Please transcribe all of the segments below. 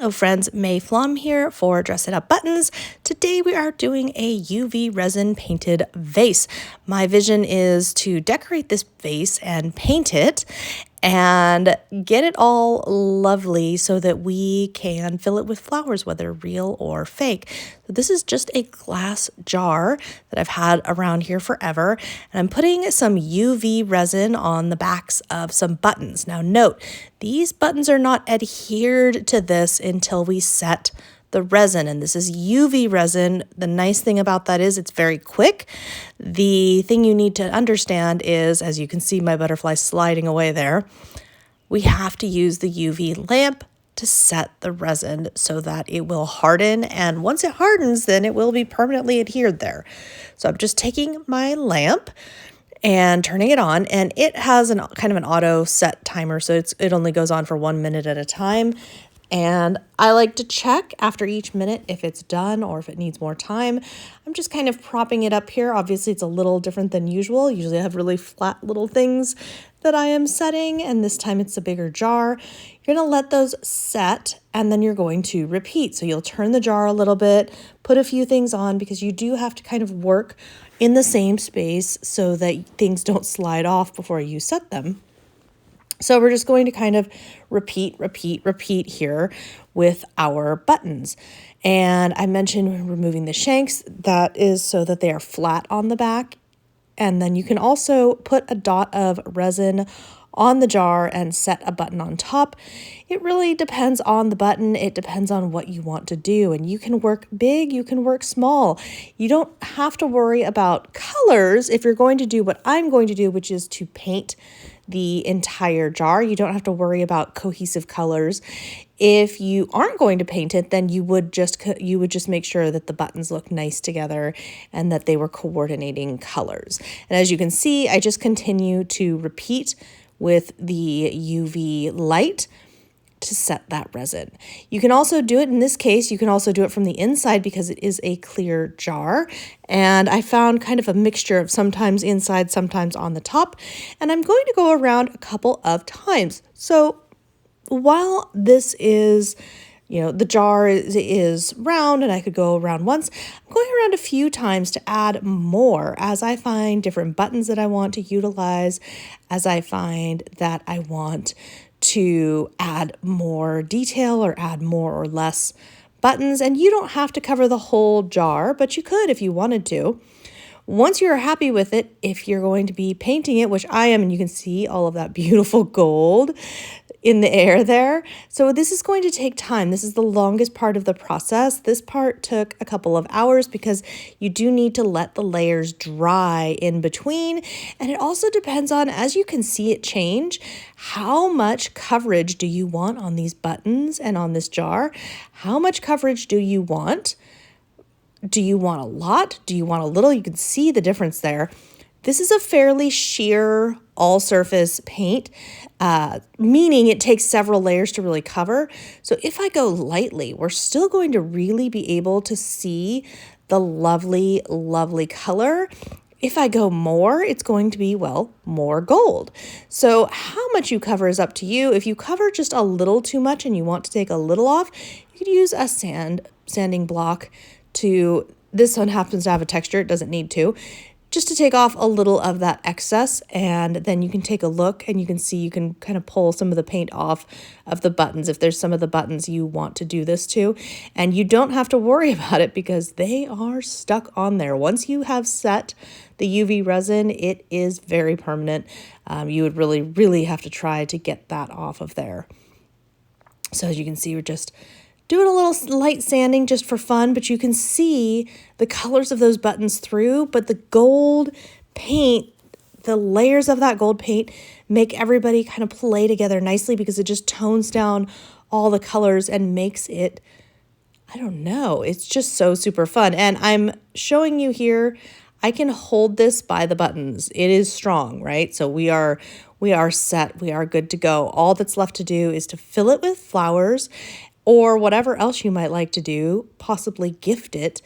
Hello friends, May Flaum here for Dress It Up Buttons. Today we are doing a UV resin painted vase. My vision is to decorate this vase and paint it and get it all lovely so that we can fill it with flowers, whether real or fake. So this is just a glass jar that I've had around here forever, and I'm putting some UV resin on the backs of some buttons. Now note, these buttons are not adhered to this until we set the resin, and this is UV resin. The nice thing about that is it's very quick. The thing you need to understand is, as you can see my butterfly sliding away there, we have to use the UV lamp to set the resin so that it will harden, and once it hardens, then it will be permanently adhered there. So I'm just taking my lamp and turning it on, and it has an kind of an auto set timer, so it only goes on for 1 minute at a time. And I like to check after each minute if it's done or if it needs more time. I'm just kind of propping it up here. Obviously, it's a little different than usual. Usually I have really flat little things that I am setting, and this time it's a bigger jar. You're gonna let those set, and then you're going to repeat. So you'll turn the jar a little bit, put a few things on, because you do have to kind of work in the same space so that things don't slide off before you set them. So we're just going to kind of repeat here with our buttons. And I mentioned removing the shanks. That is so that they are flat on the back. And then you can also put a dot of resin on the jar and set a button on top. It really depends on the button. It depends on what you want to do. And you can work big, you can work small. You don't have to worry about colors if you're going to do what I'm going to do, which is to paint the entire jar. You don't have to worry about cohesive colors. If you aren't going to paint it, then you would just make sure that the buttons look nice together and that they were coordinating colors. And as you can see, I just continue to repeat with the UV light to set that resin. You can also do it, in this case, you can also do it from the inside because it is a clear jar. And I found kind of a mixture of sometimes inside, sometimes on the top. And I'm going to go around a couple of times. So while this is, the jar is round and I could go around once, I'm going around a few times to add more as I find different buttons that I want to utilize, as I find that I want to add more detail or add more or less buttons. And you don't have to cover the whole jar, but you could if you wanted to. Once you're happy with it, if you're going to be painting it, which I am, and you can see all of that beautiful gold in the air there. So this is going to take time. This is the longest part of the process. This part took a couple of hours because you do need to let the layers dry in between. And it also depends on, as you can see it change, how much coverage do you want on these buttons and on this jar? How much coverage do you want? Do you want a lot? Do you want a little? You can see the difference there. This is a fairly sheer all-surface paint, meaning it takes several layers to really cover. So if I go lightly, we're still going to really be able to see the lovely, lovely color. If I go more, it's going to be, well, more gold. So how much you cover is up to you. If you cover just a little too much and you want to take a little off, you could use a sanding block to, this one happens to have a texture, it doesn't need to, just to take off a little of that excess, and then you can take a look and you can see, you can kind of pull some of the paint off of the buttons if there's some of the buttons you want to do this to. And you don't have to worry about it because they are stuck on there. Once you have set the UV resin, it is very permanent. You would really, really have to try to get that off of there. So as you can see, we're just doing a little light sanding just for fun, but you can see the colors of those buttons through, but the gold paint, the layers of that gold paint make everybody kind of play together nicely because it just tones down all the colors and makes it, I don't know, it's just so super fun. And I'm showing you here, I can hold this by the buttons. It is strong, right? So we are set, we are good to go. All that's left to do is to fill it with flowers or whatever else you might like to do, possibly gift it,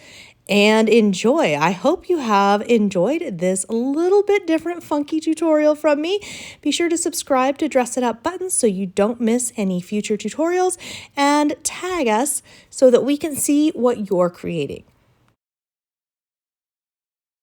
and enjoy. I hope you have enjoyed this little bit different funky tutorial from me. Be sure to subscribe to Dress It Up Buttons so you don't miss any future tutorials, and tag us so that we can see what you're creating.